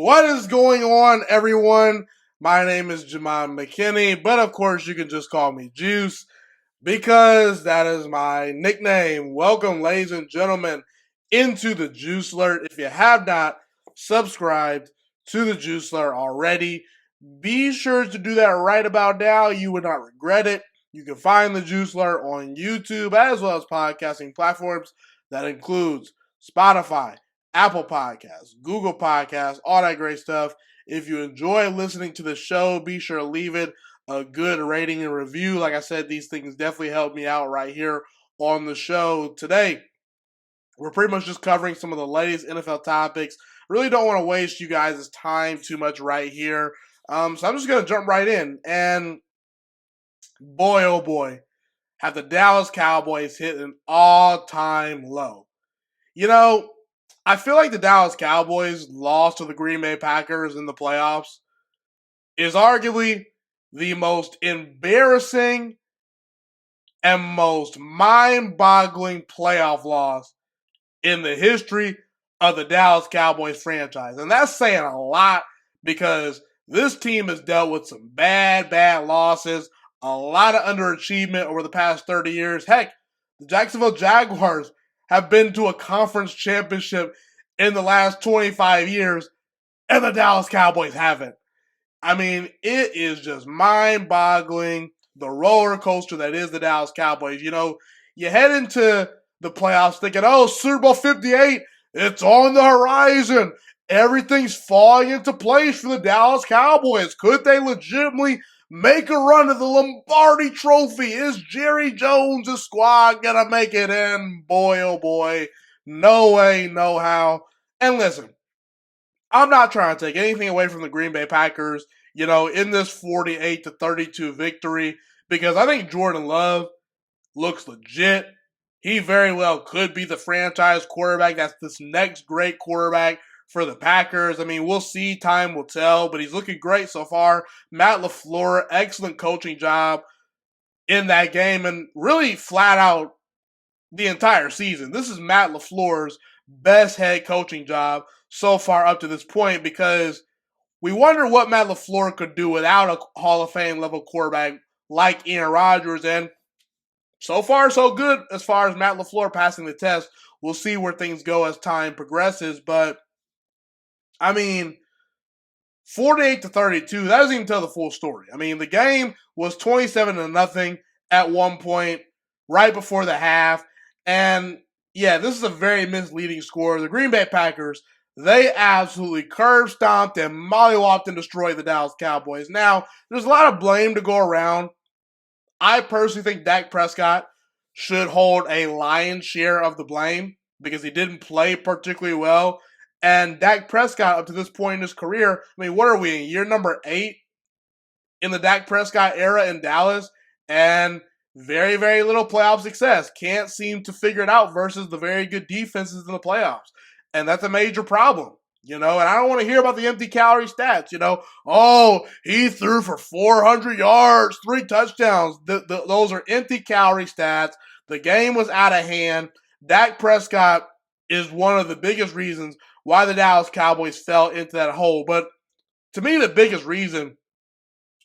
What is going on, everyone? My name is Jamal McKinney, but of course you can just call me Juice because that is my nickname. Welcome, ladies and gentlemen, into the Juice Alert. If you have not subscribed to the Juice Alert already, be sure to do that right about now. You would not regret it. You can find the Juice Alert on YouTube as well as podcasting platforms. That includes Spotify, Apple Podcasts, Google Podcasts, all that great stuff. If you enjoy listening to the show, be sure to leave it a good rating and review. Like I said, these things definitely help me out right here on the show. Today, we're pretty much just covering some of the latest NFL topics. Really don't want to waste you guys' time too much right here. So I'm just going to jump right in. And boy, oh boy, have the Dallas Cowboys hit an all-time low. You know, I feel like the Dallas Cowboys' loss to the Green Bay Packers in the playoffs is arguably the most embarrassing and most mind-boggling playoff loss in the history of the Dallas Cowboys franchise. And that's saying a lot because this team has dealt with some bad losses, a lot of underachievement over the past 30 years. Heck, the Jacksonville Jaguars have been to a conference championship in the last 25 years, and the Dallas Cowboys haven't. I mean, it is just mind-boggling, the roller coaster that is the Dallas Cowboys. You know, you head into the playoffs thinking, oh, Super Bowl 58, it's on the horizon. Everything's falling into place for the Dallas Cowboys. Could they legitimately make a run to the Lombardi Trophy? Is Jerry Jones' squad going to make it in? Boy, oh boy. No way, no how. And listen, I'm not trying to take anything away from the Green Bay Packers, you know, in this 48-32 victory, because I think Jordan Love looks legit. He very well could be the franchise quarterback. That's this next great quarterback for the Packers. I mean, we'll see. Time will tell, but he's looking great so far. Matt LaFleur, excellent coaching job in that game, and really flat out the entire season. This is Matt LaFleur's best head coaching job so far up to this point, because we wonder what Matt LaFleur could do without a Hall of Fame level quarterback like Aaron Rodgers, and so far so good as far as Matt LaFleur passing the test. We'll see where things go as time progresses, but I mean, 48-32, that doesn't even tell the full story. I mean, the game was 27-0 at one point right before the half, and yeah, this is a very misleading score. The Green Bay Packers, they absolutely curb stomped and mollywopped and destroyed the Dallas Cowboys. Now, there's a lot of blame to go around. I personally think Dak Prescott should hold a lion's share of the blame because he didn't play particularly well. And Dak Prescott, up to this point in his career, I mean, what are we in year number 8 in the Dak Prescott era in Dallas? And very, very little playoff success. Can't seem to figure it out versus the very good defenses in the playoffs. And that's a major problem, you know. And I don't want to hear about the empty calorie stats, you know. Oh, he threw for 400 yards, 3 touchdowns. Those are empty calorie stats. The game was out of hand. Dak Prescott is one of the biggest reasons why the Dallas Cowboys fell into that hole. But to me, the biggest reason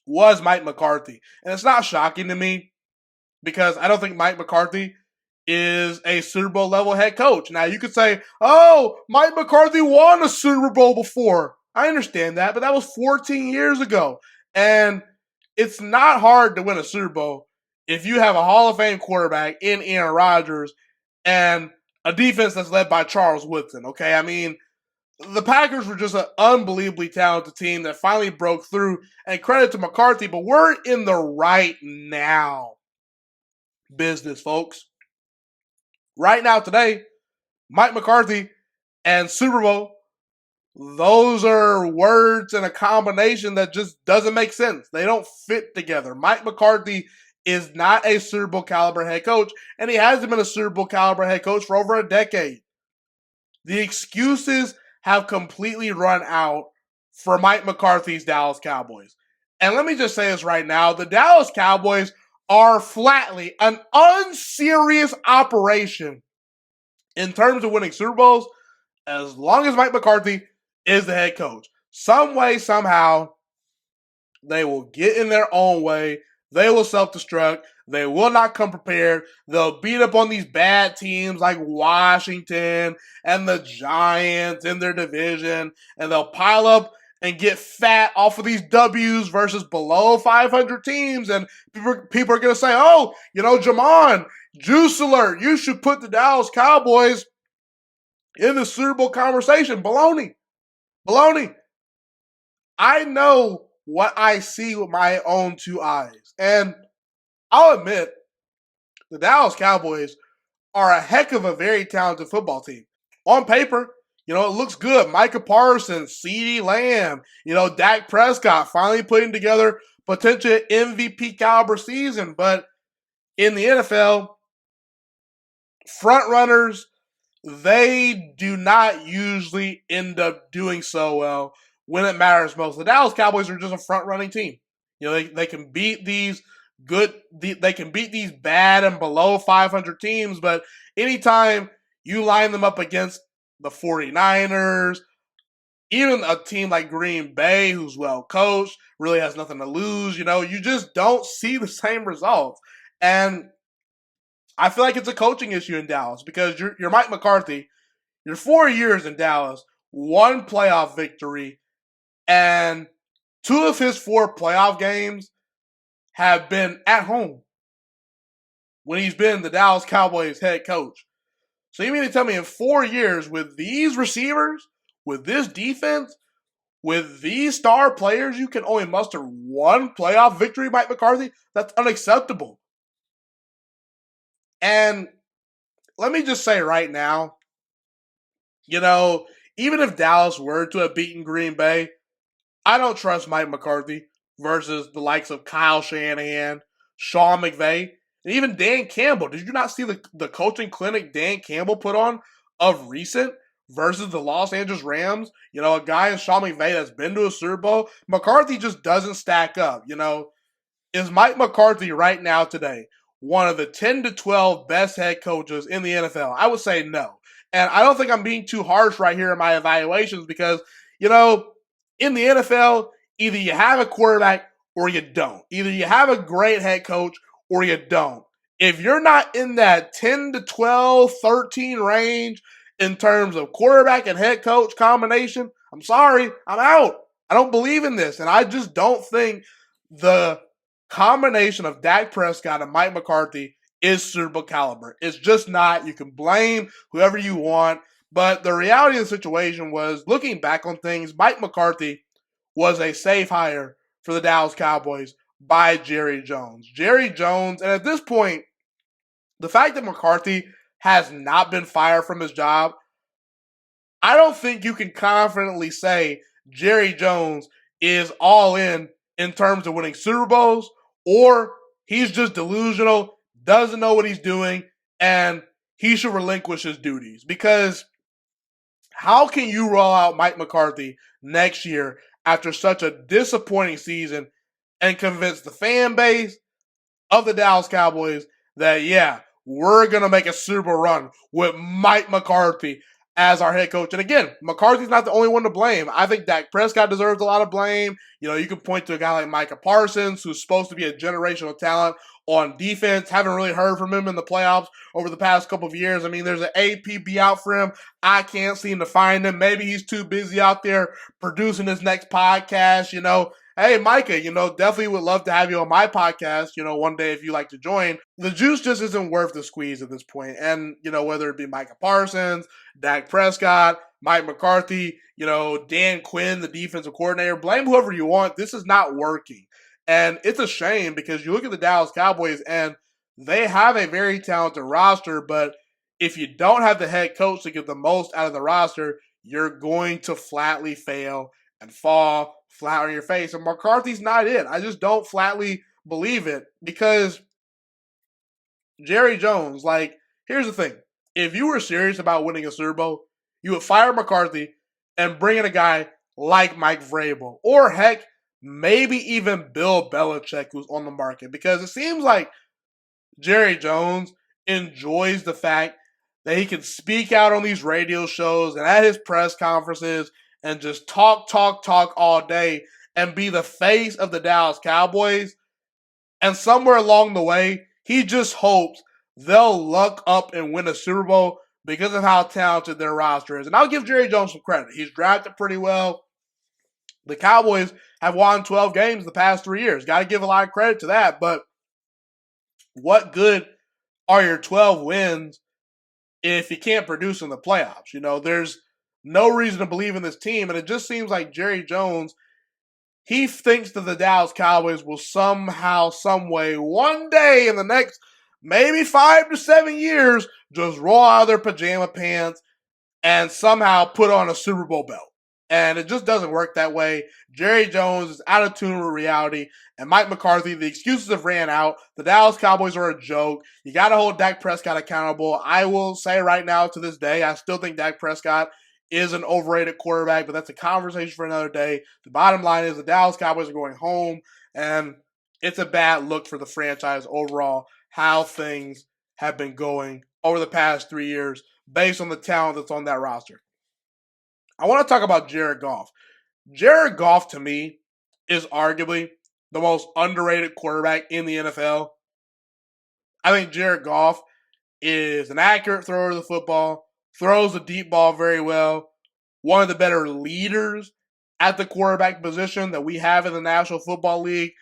was Mike McCarthy. And it's not shocking to me because I don't think Mike McCarthy is a Super Bowl level head coach. Now, you could say, oh, Mike McCarthy won a Super Bowl before. I understand that, but that was 14 years ago. And it's not hard to win a Super Bowl if you have a Hall of Fame quarterback in Aaron Rodgers and a defense that's led by Charles Woodson, okay? I mean, the Packers were just an unbelievably talented team that finally broke through, and credit to McCarthy, but we're in the right now business, folks. Right now, today, Mike McCarthy and Super Bowl, those are words and a combination that just doesn't make sense. They don't fit together. Mike McCarthy is not a Super Bowl caliber head coach, and he hasn't been a Super Bowl caliber head coach for over a decade. The excuses have completely run out for Mike McCarthy's Dallas Cowboys. And let me just say this right now. The Dallas Cowboys are flatly an unserious operation in terms of winning Super Bowls as long as Mike McCarthy is the head coach. some way, somehow, they will get in their own way. They will self-destruct. They will not come prepared. They'll beat up on these bad teams like Washington and the Giants in their division, and they'll pile up and get fat off of these W's versus below 500 teams. And people are going to say, oh, Jamon, juice alert, you should put the Dallas Cowboys in the Super Bowl conversation. Baloney. I know what I see with my own two eyes. And I'll admit, the Dallas Cowboys are a heck of a very talented football team. On paper, it looks good. Micah Parsons, CeeDee Lamb, Dak Prescott finally putting together potential MVP caliber season. But in the NFL, front runners, they do not usually end up doing so well when it matters most. The Dallas Cowboys are just a front-running team. They can beat these they can beat these bad and below 500 teams, but anytime you line them up against the 49ers, even a team like Green Bay, who's well coached, really has nothing to lose, you just don't see the same results. And I feel like it's a coaching issue in Dallas because you're Mike McCarthy. You're 4 years in Dallas, one playoff victory, and 2 of his 4 playoff games have been at home when he's been the Dallas Cowboys head coach. So you mean to tell me in 4 years with these receivers, with this defense, with these star players, you can only muster one playoff victory, Mike McCarthy? That's unacceptable. And let me just say right now, even if Dallas were to have beaten Green Bay, I don't trust Mike McCarthy versus the likes of Kyle Shanahan, Sean McVay, and even Dan Campbell. Did you not see the coaching clinic Dan Campbell put on of recent versus the Los Angeles Rams? A guy in Sean McVay that's been to a Super Bowl. McCarthy just doesn't stack up. Is Mike McCarthy right now today one of the 10 to 12 best head coaches in the NFL? I would say no. And I don't think I'm being too harsh right here in my evaluations because, in the NFL, either you have a quarterback or you don't. Either you have a great head coach or you don't. If you're not in that 10 to 12, 13 range in terms of quarterback and head coach combination, I'm sorry, I'm out. I don't believe in this. And I just don't think the combination of Dak Prescott and Mike McCarthy is Super Bowl caliber. It's just not. You can blame whoever you want. But the reality of the situation was, looking back on things, Mike McCarthy was a safe hire for the Dallas Cowboys by Jerry Jones. Jerry Jones, and at this point, the fact that McCarthy has not been fired from his job, I don't think you can confidently say Jerry Jones is all in terms of winning Super Bowls, or he's just delusional, doesn't know what he's doing, and he should relinquish his duties. Because how can you roll out Mike McCarthy next year after such a disappointing season and convince the fan base of the Dallas Cowboys that, yeah, we're going to make a Super Bowl run with Mike McCarthy as our head coach? And again, McCarthy's not the only one to blame. I think Dak Prescott deserves a lot of blame. You can point to a guy like Micah Parsons, who's supposed to be a generational talent on defense. Haven't really heard from him in the playoffs over the past couple of years. I mean, there's an APB out for him. I can't seem to find him. Maybe he's too busy out there producing his next podcast. Hey, Micah, definitely would love to have you on my podcast, one day if you like to join. The juice just isn't worth the squeeze at this point. And, whether it be Micah Parsons, Dak Prescott, Mike McCarthy, Dan Quinn, the defensive coordinator, blame whoever you want. This is not working. And it's a shame because you look at the Dallas Cowboys and they have a very talented roster, but if you don't have the head coach to get the most out of the roster, you're going to flatly fail and fall flat on your face. And McCarthy's not it. I just don't flatly believe it because Jerry Jones, here's the thing. If you were serious about winning a Super Bowl, you would fire McCarthy and bring in a guy like Mike Vrabel, or heck, maybe even Bill Belichick, who's on the market, because it seems like Jerry Jones enjoys the fact that he can speak out on these radio shows and at his press conferences and just talk all day and be the face of the Dallas Cowboys. And somewhere along the way, he just hopes they'll luck up and win a Super Bowl because of how talented their roster is. And I'll give Jerry Jones some credit. He's drafted pretty well. The Cowboys have won 12 games the past 3 years. Got to give a lot of credit to that. But what good are your 12 wins if you can't produce in the playoffs? There's no reason to believe in this team. And it just seems like Jerry Jones, he thinks that the Dallas Cowboys will somehow, some way, one day in the next maybe 5 to 7 years, just roll out of their pajama pants and somehow put on a Super Bowl belt. And it just doesn't work that way. Jerry Jones is out of tune with reality. And Mike McCarthy, the excuses have ran out. The Dallas Cowboys are a joke. You got to hold Dak Prescott accountable. I will say right now, to this day, I still think Dak Prescott is an overrated quarterback, but that's a conversation for another day. The bottom line is the Dallas Cowboys are going home, and it's a bad look for the franchise overall, how things have been going over the past 3 years based on the talent that's on that roster. I want to talk about Jared Goff. Jared Goff, to me, is arguably the most underrated quarterback in the NFL. I think Jared Goff is an accurate thrower of the football, throws the deep ball very well, one of the better leaders at the quarterback position that we have in the National Football League.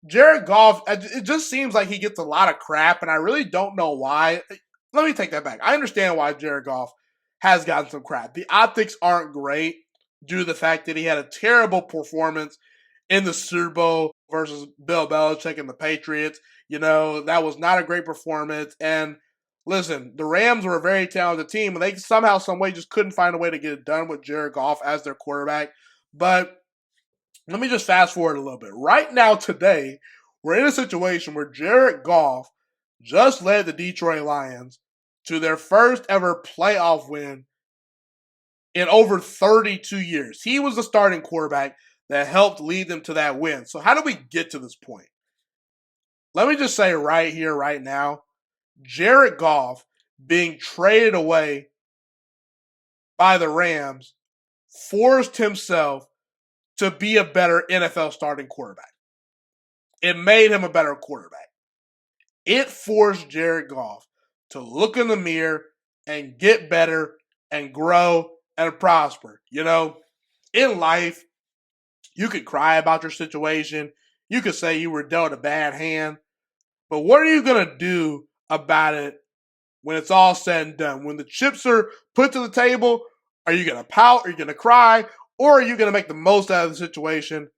Jared Goff, it just seems like he gets a lot of crap, and I really don't know why. Let me take that back. I understand why Jared Goff has gotten some crap. The optics aren't great due to the fact that he had a terrible performance in the Super Bowl versus Bill Belichick and the Patriots. That was not a great performance. And listen, the Rams were a very talented team, and they somehow, some way just couldn't find a way to get it done with Jared Goff as their quarterback. But let me just fast forward a little bit. Right now, today, we're in a situation where Jared Goff just led the Detroit Lions to their first ever playoff win in over 32 years. He was the starting quarterback that helped lead them to that win. So how do we get to this point? Let me just say right here, right now, Jared Goff being traded away by the Rams forced himself to be a better NFL starting quarterback. It made him a better quarterback. It forced Jared Goff to look in the mirror and get better and grow and prosper. In life, you could cry about your situation. You could say you were dealt a bad hand. But what are you going to do about it when it's all said and done? When the chips are put to the table, are you going to pout? Are you going to cry? Or are you going to make the most out of the situation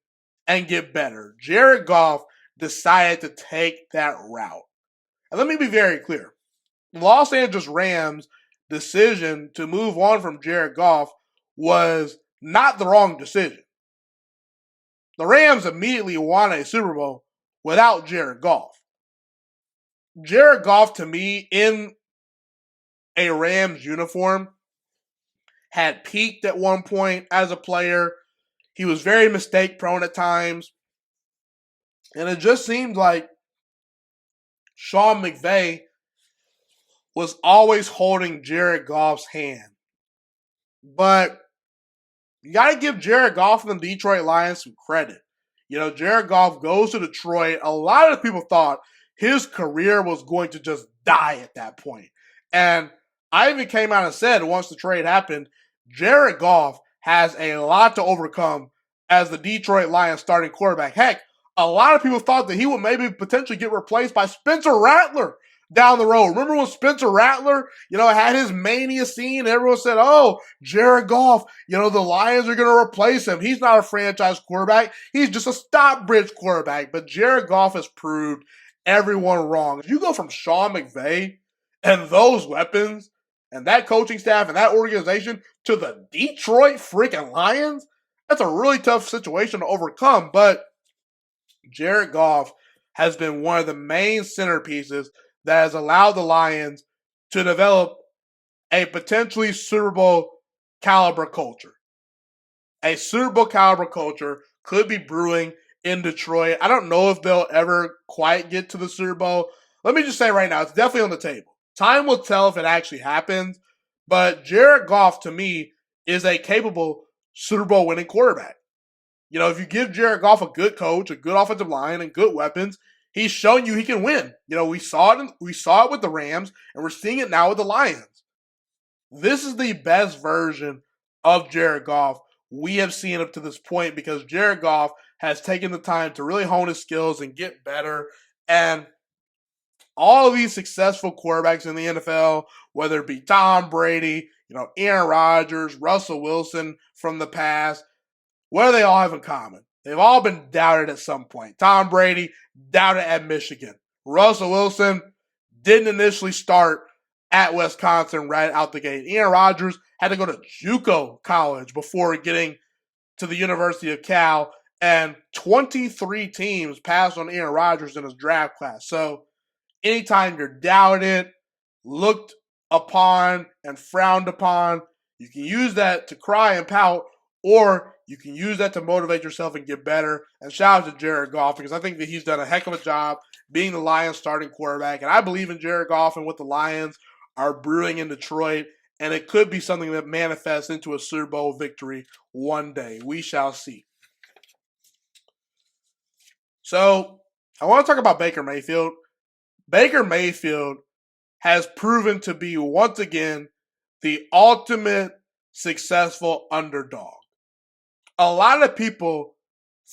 and get better? Jared Goff decided to take that route. And let me be very clear. The Los Angeles Rams' decision to move on from Jared Goff was not the wrong decision. The Rams immediately won a Super Bowl without Jared Goff. Jared Goff, to me, in a Rams uniform, had peaked at one point as a player. He was very mistake-prone at times. And it just seemed like Sean McVay was always holding Jared Goff's hand. But you got to give Jared Goff and the Detroit Lions some credit. Jared Goff goes to Detroit. A lot of people thought his career was going to just die at that point. And I even came out and said once the trade happened, Jared Goff has a lot to overcome as the Detroit Lions starting quarterback. Heck, a lot of people thought that he would maybe potentially get replaced by Spencer Rattler down the road. Remember when Spencer Rattler, had his mania scene and everyone said, oh, Jared Goff, the Lions are going to replace him. He's not a franchise quarterback. He's just a stop-bridge quarterback. But Jared Goff has proved everyone wrong. If you go from Sean McVay and those weapons and that coaching staff and that organization to the Detroit freaking Lions, that's a really tough situation to overcome. But Jared Goff has been one of the main centerpieces that has allowed the Lions to develop a potentially Super Bowl caliber culture. A Super Bowl caliber culture could be brewing in Detroit. I don't know if they'll ever quite get to the Super Bowl. Let me just say right now, it's definitely on the table. Time will tell if it actually happens. But Jared Goff, to me, is a capable Super Bowl winning quarterback. If you give Jared Goff a good coach, a good offensive line, and good weapons, he's shown you he can win. We saw it. We saw it with the Rams, and we're seeing it now with the Lions. This is the best version of Jared Goff we have seen up to this point because Jared Goff has taken the time to really hone his skills and get better. And all of these successful quarterbacks in the NFL, whether it be Tom Brady, Aaron Rodgers, Russell Wilson from the past, what do they all have in common? They've all been doubted at some point. Tom Brady, doubted at Michigan. Russell Wilson didn't initially start at Wisconsin right out the gate. Aaron Rodgers had to go to JUCO college before getting to the University of Cal, and 23 teams passed on Aaron Rodgers in his draft class. So anytime you're doubted, looked upon, and frowned upon, you can use that to cry and pout, or you can use that to motivate yourself and get better. And shout out to Jared Goff because I think that he's done a heck of a job being the Lions starting quarterback. And I believe in Jared Goff and what the Lions are brewing in Detroit. And it could be something that manifests into a Super Bowl victory one day. We shall see. So I want to talk about Baker Mayfield. Baker Mayfield has proven to be, once again, the ultimate successful underdog. A lot of people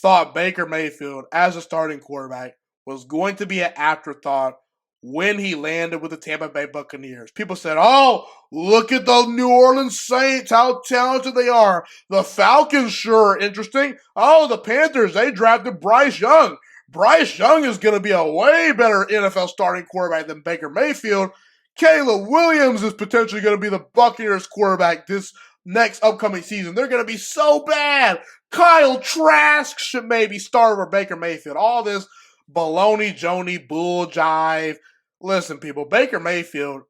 thought Baker Mayfield, as a starting quarterback, was going to be an afterthought when he landed with the Tampa Bay Buccaneers. People said, oh, look at the New Orleans Saints, how talented they are. The Falcons sure are interesting. Oh, the Panthers, they drafted Bryce Young. Bryce Young is going to be a way better NFL starting quarterback than Baker Mayfield. Caleb Williams is potentially going to be the Buccaneers quarterback this next upcoming season. They're going to be so bad. Kyle Trask should maybe start over Baker Mayfield. All this baloney, joni, bull jive. Listen, people, Baker Mayfield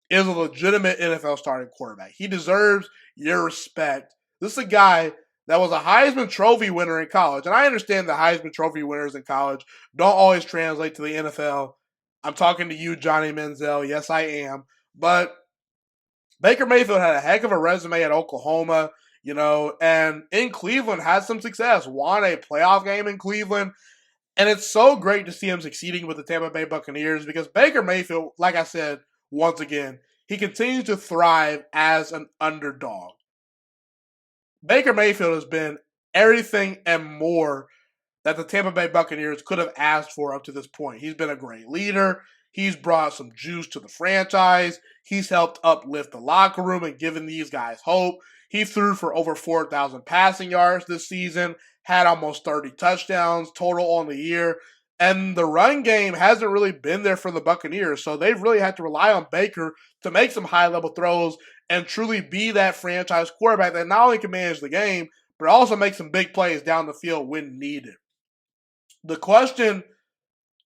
is a legitimate NFL starting quarterback. He deserves your respect. This is a guy that was a Heisman Trophy winner in college. And I understand the Heisman Trophy winners in college don't always translate to the NFL. I'm talking to you, Johnny Manziel. Yes, I am. But Baker Mayfield had a heck of a resume at Oklahoma, and in Cleveland had some success. Won a playoff game in Cleveland. And it's so great to see him succeeding with the Tampa Bay Buccaneers because Baker Mayfield, like I said, once again, he continues to thrive as an underdog. Baker Mayfield has been everything and more that the Tampa Bay Buccaneers could have asked for up to this point. He's been a great leader. He's brought some juice to the franchise. He's helped uplift the locker room and given these guys hope. He threw for over 4,000 passing yards this season, had almost 30 touchdowns total on the year. And the run game hasn't really been there for the Buccaneers, so they've really had to rely on Baker to make some high-level throws and truly be that franchise quarterback that not only can manage the game, but also make some big plays down the field when needed. The question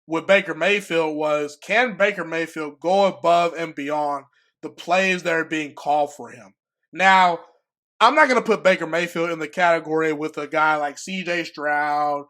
with Baker Mayfield was, can Baker Mayfield go above and beyond the plays that are being called for him? Now, I'm not going to put Baker Mayfield in the category with a guy like C.J. Stroud,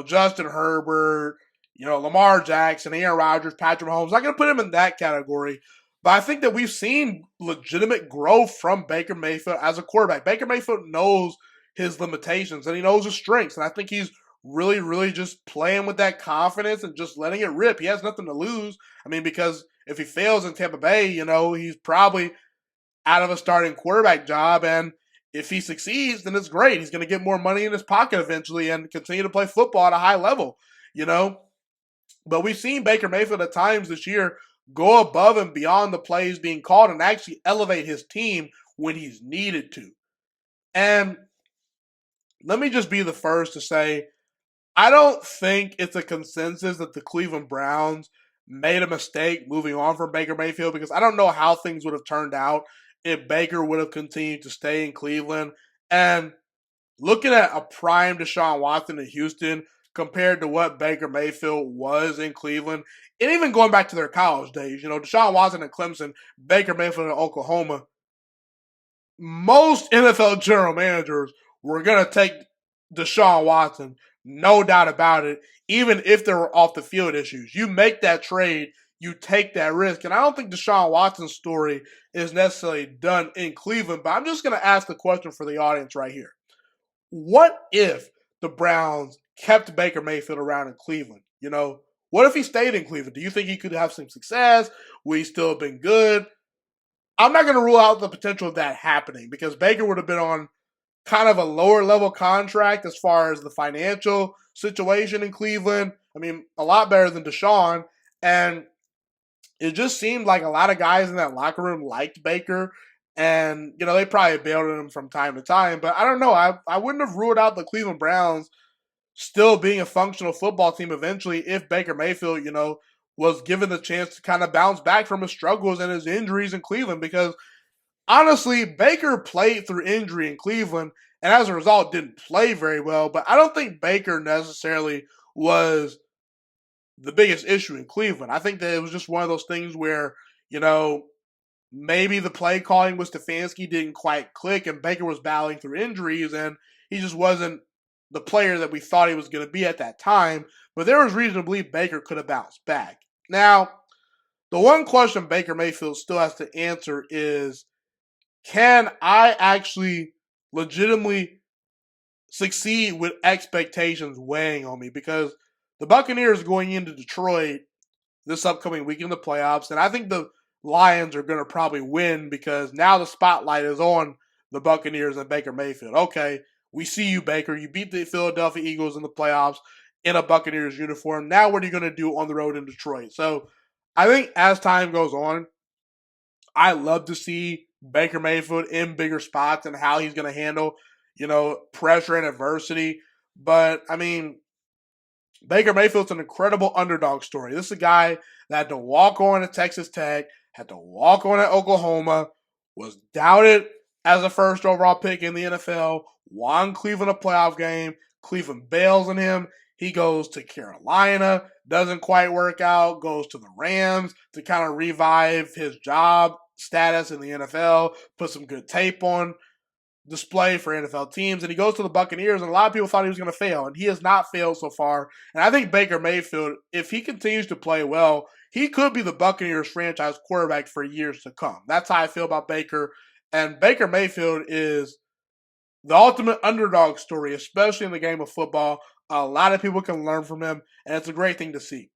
Justin Herbert, Lamar Jackson, Aaron Rodgers, Patrick Mahomes. I'm not going to put him in that category. But I think that we've seen legitimate growth from Baker Mayfield as a quarterback. Baker Mayfield knows his limitations and he knows his strengths. And I think he's really, really just playing with that confidence and just letting it rip. He has nothing to lose. Because if he fails in Tampa Bay, he's probably out of a starting quarterback job. And if he succeeds, then it's great. He's going to get more money in his pocket eventually and continue to play football at a high level, But we've seen Baker Mayfield at times this year go above and beyond the plays being called and actually elevate his team when he's needed to. And let me just be the first to say, I don't think it's a consensus that the Cleveland Browns made a mistake moving on from Baker Mayfield because I don't know how things would have turned out if Baker would have continued to stay in Cleveland. And looking at a prime Deshaun Watson in Houston compared to what Baker Mayfield was in Cleveland, and even going back to their college days, Deshaun Watson at Clemson, Baker Mayfield at Oklahoma, most NFL general managers were going to take Deshaun Watson, no doubt about it, even if there were off-the-field issues. You make that trade, you take that risk. And I don't think Deshaun Watson's story is necessarily done in Cleveland, but I'm just going to ask the question for the audience right here. What if the Browns kept Baker Mayfield around in Cleveland? What if he stayed in Cleveland? Do you think he could have some success? Would he still have been good? I'm not going to rule out the potential of that happening because Baker would have been on kind of a lower level contract as far as the financial situation in Cleveland. I mean, a lot better than Deshaun. And it just seemed like a lot of guys in that locker room liked Baker. And, they probably bailed on him from time to time. But I don't know. I wouldn't have ruled out the Cleveland Browns still being a functional football team eventually if Baker Mayfield, was given the chance to kind of bounce back from his struggles and his injuries in Cleveland. Because honestly, Baker played through injury in Cleveland and as a result didn't play very well. But I don't think Baker necessarily was the biggest issue in Cleveland. I think that it was just one of those things where, maybe the play calling with Stefanski didn't quite click and Baker was battling through injuries and he just wasn't the player that we thought he was going to be at that time. But there was reason to believe Baker could have bounced back. Now, the one question Baker Mayfield still has to answer is, can I actually legitimately succeed with expectations weighing on me? Because the Buccaneers are going into Detroit this upcoming week in the playoffs, and I think the Lions are going to probably win because now the spotlight is on the Buccaneers and Baker Mayfield. Okay, we see you, Baker. You beat the Philadelphia Eagles in the playoffs in a Buccaneers uniform. Now what are you going to do on the road in Detroit? So I think as time goes on, I love to see Baker Mayfield in bigger spots and how he's going to handle, pressure and adversity. But, I mean, Baker Mayfield's an incredible underdog story. This is a guy that had to walk on at Texas Tech, had to walk on at Oklahoma, was doubted as a first overall pick in the NFL, won Cleveland a playoff game. Cleveland bails on him. He goes to Carolina, doesn't quite work out, goes to the Rams to kind of revive his job status in the NFL, put some good tape on display for NFL teams, and he goes to the Buccaneers, and a lot of people thought he was going to fail, and he has not failed so far. And I think Baker Mayfield, if he continues to play well, he could be the Buccaneers franchise quarterback for years to come. That's how I feel about Baker. And Baker Mayfield is the ultimate underdog story, especially in the game of football. A lot of people can learn from him, and it's a great thing to see.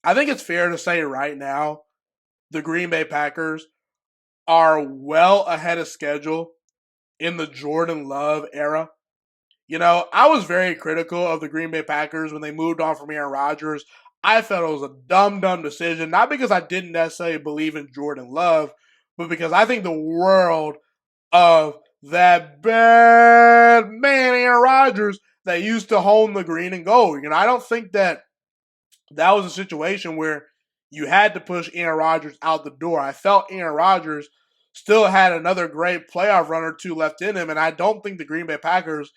I think it's fair to say right now the Green Bay Packers are well ahead of schedule in the Jordan Love era. I was very critical of the Green Bay Packers when they moved on from Aaron Rodgers. I felt it was a dumb decision, not because I didn't necessarily believe in Jordan Love, but because I think the world of that bad man Aaron Rodgers that used to hone the green and gold. I don't think that was a situation where you had to push Aaron Rodgers out the door. I felt Aaron Rodgers still had another great playoff run or two left in him, and I don't think the Green Bay Packers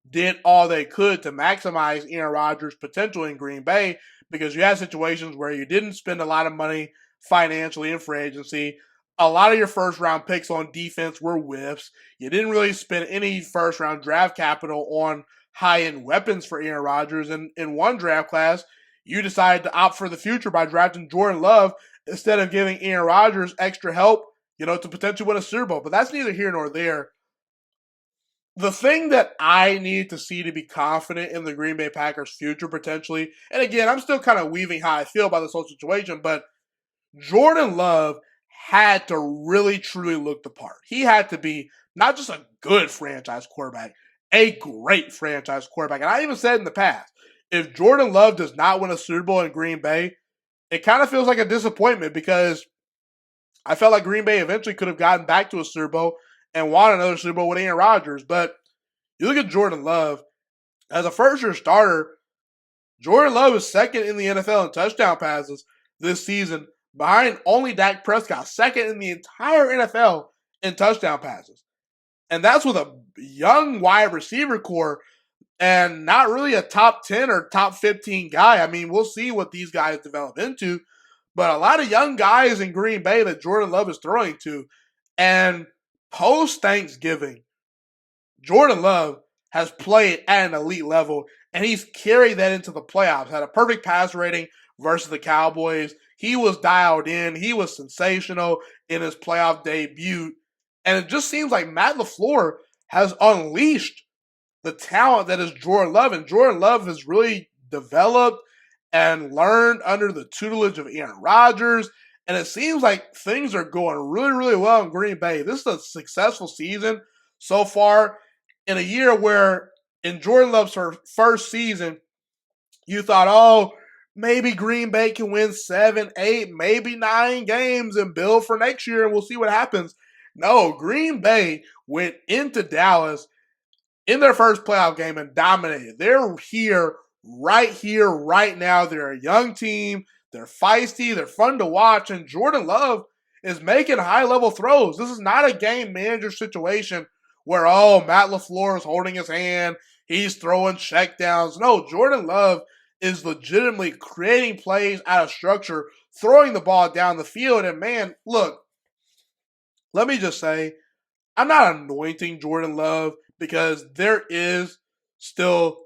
did all they could to maximize Aaron Rodgers' potential in Green Bay because you had situations where you didn't spend a lot of money financially in free agency. A lot of your first-round picks on defense were whiffs. You didn't really spend any first-round draft capital on high-end weapons for Aaron Rodgers. And in one draft class, you decided to opt for the future by drafting Jordan Love instead of giving Aaron Rodgers extra help, to potentially win a Super Bowl. But that's neither here nor there. The thing that I need to see to be confident in the Green Bay Packers' future potentially, and again, I'm still kind of weaving how I feel about this whole situation, but Jordan Love had to really, truly look the part. He had to be not just a good franchise quarterback, a great franchise quarterback. And I even said in the past, if Jordan Love does not win a Super Bowl in Green Bay, it kind of feels like a disappointment because I felt like Green Bay eventually could have gotten back to a Super Bowl and won another Super Bowl with Aaron Rodgers. But you look at Jordan Love, as a first-year starter, Jordan Love is second in the NFL in touchdown passes this season, behind only Dak Prescott, second in the entire NFL in touchdown passes. And that's with a young wide receiver core and not really a top 10 or top 15 guy. I mean, we'll see what these guys develop into, but a lot of young guys in Green Bay that Jordan Love is throwing to. And post-Thanksgiving, Jordan Love has played at an elite level, and he's carried that into the playoffs. Had a perfect pass rating versus the Cowboys. He was dialed in. He was sensational in his playoff debut. And it just seems like Matt LaFleur has unleashed the talent that is Jordan Love. And Jordan Love has really developed and learned under the tutelage of Aaron Rodgers. And it seems like things are going really, really well in Green Bay. This is a successful season so far in a year where in Jordan Love's first season, you thought, oh, maybe Green Bay can win 7, 8, maybe 9 games and build for next year and we'll see what happens. No, Green Bay went into Dallas in their first playoff game and dominated. They're here, right now. They're a young team. They're feisty. They're fun to watch. And Jordan Love is making high-level throws. This is not a game manager situation where, oh, Matt LaFleur is holding his hand. He's throwing checkdowns. No, Jordan Love is legitimately creating plays out of structure, throwing the ball down the field. And, man, look, let me just say, I'm not anointing Jordan Love because there is still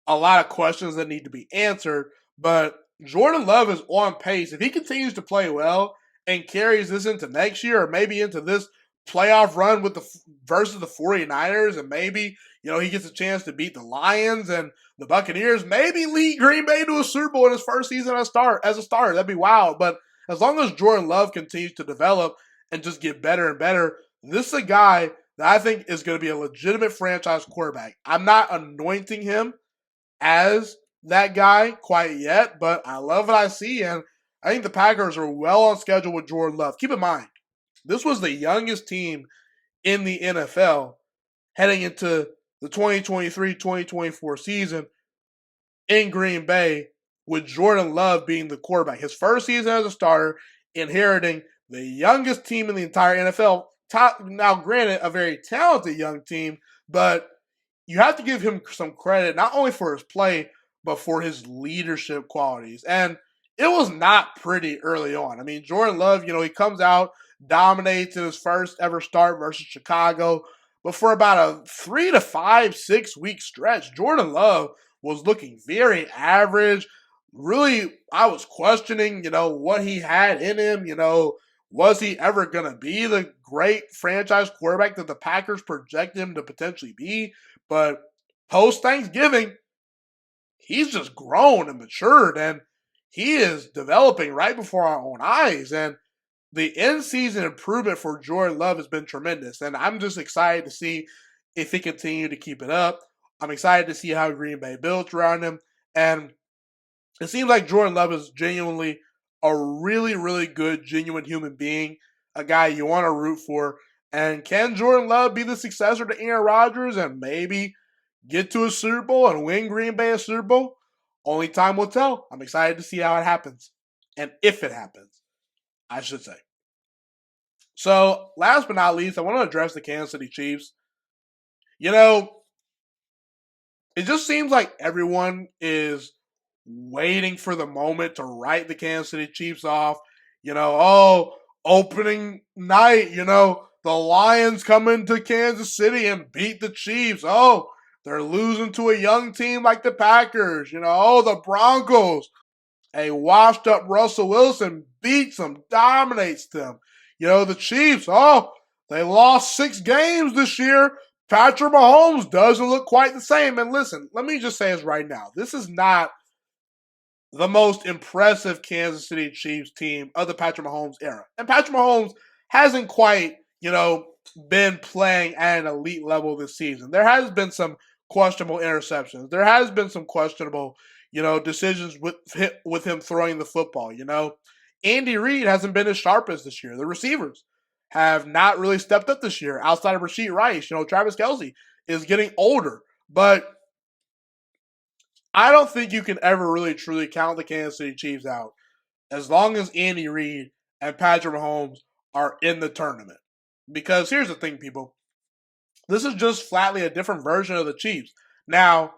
a lot of questions that need to be answered. But Jordan Love is on pace. If he continues to play well and carries this into next year or maybe into this playoff run with versus the 49ers, and maybe, he gets a chance to beat the Lions and the Buccaneers, maybe lead Green Bay to a Super Bowl in his first season as a starter. That'd be wild. But as long as Jordan Love continues to develop and just get better and better, this is a guy that I think is going to be a legitimate franchise quarterback. I'm not anointing him as that guy quite yet, but I love what I see, and I think the Packers are well on schedule with Jordan Love. Keep in mind, this was the youngest team in the NFL heading into the 2023-2024 season in Green Bay, with Jordan Love being the quarterback. His first season as a starter, inheriting the youngest team in the entire NFL. Now, granted, a very talented young team, but you have to give him some credit, not only for his play, but for his leadership qualities. And it was not pretty early on. I mean, Jordan Love, he comes out, dominates in his first ever start versus Chicago. But for about a 3 to 5, 6 week stretch, Jordan Love was looking very average. Really, I was questioning, what he had in him. Was he ever going to be the great franchise quarterback that the Packers projected him to potentially be? But post-Thanksgiving, he's just grown and matured, and he is developing right before our own eyes. And the in-season improvement for Jordan Love has been tremendous, and I'm just excited to see if he continues to keep it up. I'm excited to see how Green Bay builds around him, and it seems like Jordan Love is genuinely a really, really good, genuine human being, a guy you want to root for. And can Jordan Love be the successor to Aaron Rodgers and maybe get to a Super Bowl and win Green Bay a Super Bowl? Only time will tell. I'm excited to see how it happens. And if it happens, I should say. So, last but not least, I want to address the Kansas City Chiefs. It just seems like everyone is waiting for the moment to write the Kansas City Chiefs off. Opening night, the Lions come into Kansas City and beat the Chiefs. Oh, they're losing to a young team like the Packers. The Broncos. A washed up Russell Wilson beats them, dominates them. The Chiefs, they lost 6 games this year. Patrick Mahomes doesn't look quite the same. And listen, let me just say this right now. This is not the most impressive Kansas City Chiefs team of the Patrick Mahomes era. And Patrick Mahomes hasn't quite, been playing at an elite level this season. There has been some questionable interceptions. There has been some questionable, decisions with him throwing the football, Andy Reid hasn't been as sharp as this year. The receivers have not really stepped up this year outside of Rashid Rice. Travis Kelce is getting older. But I don't think you can ever really truly count the Kansas City Chiefs out as long as Andy Reid and Patrick Mahomes are in the tournament. Because here's the thing, people. This is just flatly a different version of the Chiefs. Now,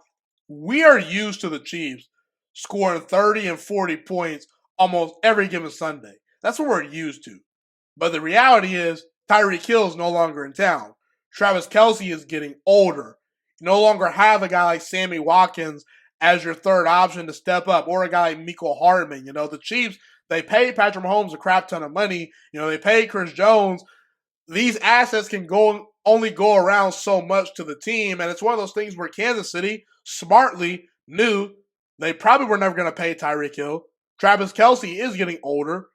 we are used to the Chiefs scoring 30 and 40 points almost every given Sunday. That's what we're used to. But the reality is Tyreek Hill is no longer in town. Travis Kelce is getting older. You no longer have a guy like Sammy Watkins as your third option to step up, or a guy like Mecole Hardman. The Chiefs, they paid Patrick Mahomes a crap ton of money. They paid Chris Jones. These assets can only go around so much to the team, and it's one of those things where Kansas City smartly knew they probably were never going to pay Tyreek Hill. Travis Kelce is getting older,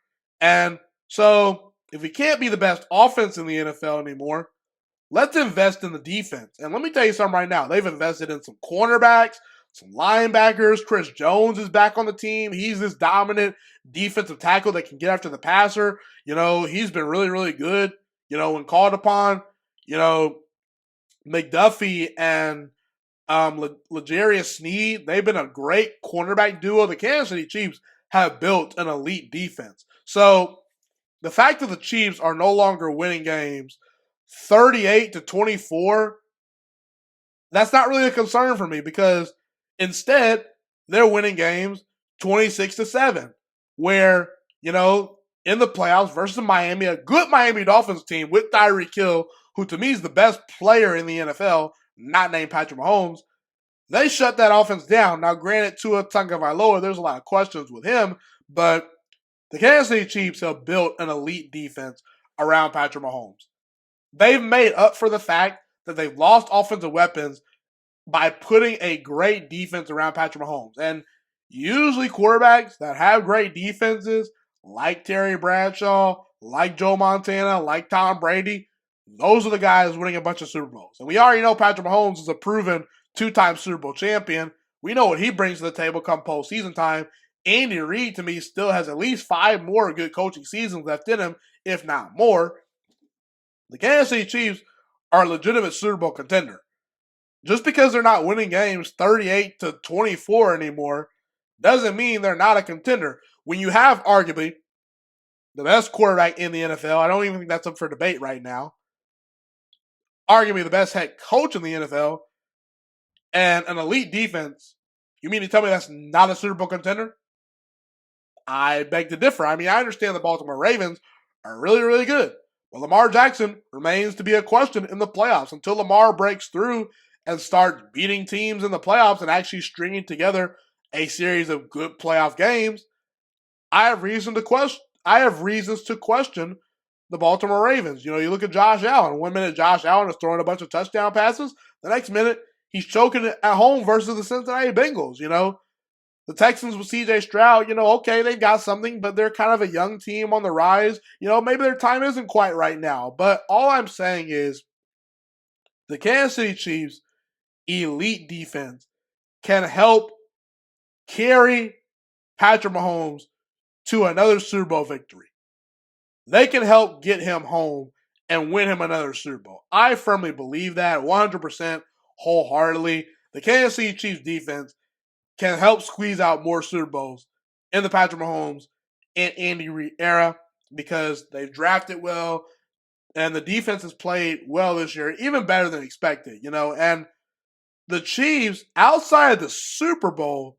and so if we can't be the best offense in the NFL anymore, let's invest in the defense. And let me tell you something right now. They've invested in some cornerbacks, some linebackers. Chris Jones is back on the team. He's this dominant defensive tackle that can get after the passer. He's been really, really good. When called upon, McDuffie and L'Jarius Sneed, they've been a great cornerback duo. The Kansas City Chiefs have built an elite defense. So the fact that the Chiefs are no longer winning games 38-24, that's not really a concern for me, because instead they're winning games 26-7, where, in the playoffs versus Miami, a good Miami Dolphins team with Tyreek Hill, who to me is the best player in the NFL, not named Patrick Mahomes, they shut that offense down. Now, granted, Tua Tagovailoa, there's a lot of questions with him, but the Kansas City Chiefs have built an elite defense around Patrick Mahomes. They've made up for the fact that they've lost offensive weapons by putting a great defense around Patrick Mahomes. And usually quarterbacks that have great defenses, like Terry Bradshaw, like Joe Montana, like Tom Brady, those are the guys winning a bunch of Super Bowls. And we already know Patrick Mahomes is a proven two-time Super Bowl champion. We know what he brings to the table come postseason time. Andy Reid, to me, still has at least 5 more good coaching seasons left in him, if not more. The Kansas City Chiefs are a legitimate Super Bowl contender. Just because they're not winning games 38-24 anymore doesn't mean they're not a contender. When you have arguably the best quarterback in the NFL, I don't even think that's up for debate right now, arguably the best head coach in the NFL, and an elite defense, you mean to tell me that's not a Super Bowl contender? I beg to differ. I understand the Baltimore Ravens are really, really good, but Lamar Jackson remains to be a question in the playoffs. Until Lamar breaks through and starts beating teams in the playoffs and actually stringing together a series of good playoff games, I have reasons to question the Baltimore Ravens. You look at Josh Allen. 1 minute Josh Allen is throwing a bunch of touchdown passes. The next minute he's choking it at home versus the Cincinnati Bengals. The Texans with C.J. Stroud, okay, they've got something, but they're kind of a young team on the rise. Maybe their time isn't quite right now. But all I'm saying is the Kansas City Chiefs' elite defense can help carry Patrick Mahomes to another Super Bowl victory. They can help get him home and win him another Super Bowl. I firmly believe that 100% wholeheartedly. The Kansas City Chiefs defense can help squeeze out more Super Bowls in the Patrick Mahomes and Andy Reid era, because they've drafted well and the defense has played well this year, even better than expected, and the Chiefs, outside of the Super Bowl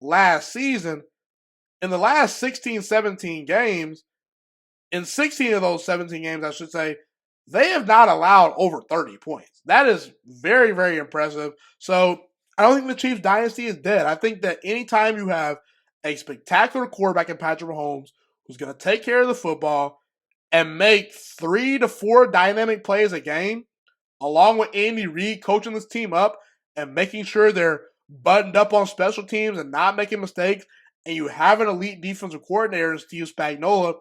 last season, in the last 16, 17 games, in 16 of those 17 games, I should say, they have not allowed over 30 points. That is very, very impressive. So I don't think the Chiefs dynasty is dead. I think that anytime you have a spectacular quarterback in Patrick Mahomes who's going to take care of the football and make 3 to 4 dynamic plays a game, along with Andy Reid coaching this team up and making sure they're buttoned up on special teams and not making mistakes, and you have an elite defensive coordinator in Steve Spagnuolo,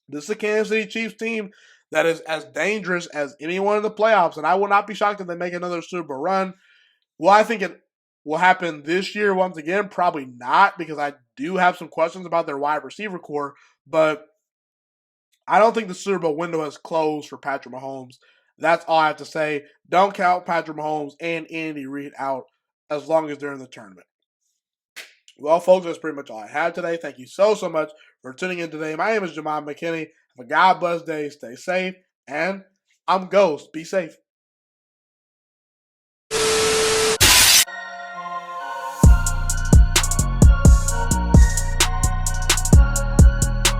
this is a Kansas City Chiefs team that is as dangerous as anyone in the playoffs, and I will not be shocked if they make another Super Bowl run. Well, I think it will happen this year once again. Probably not, because I do have some questions about their wide receiver core, but I don't think the Super Bowl window has closed for Patrick Mahomes. That's all I have to say. Don't count Patrick Mahomes and Andy Reid out as long as they're in the tournament. Well, folks, that's pretty much all I have today. Thank you so much for tuning in today. My name is Jamal McKinney. Have a God bless day. Stay safe. And I'm Ghost. Be safe.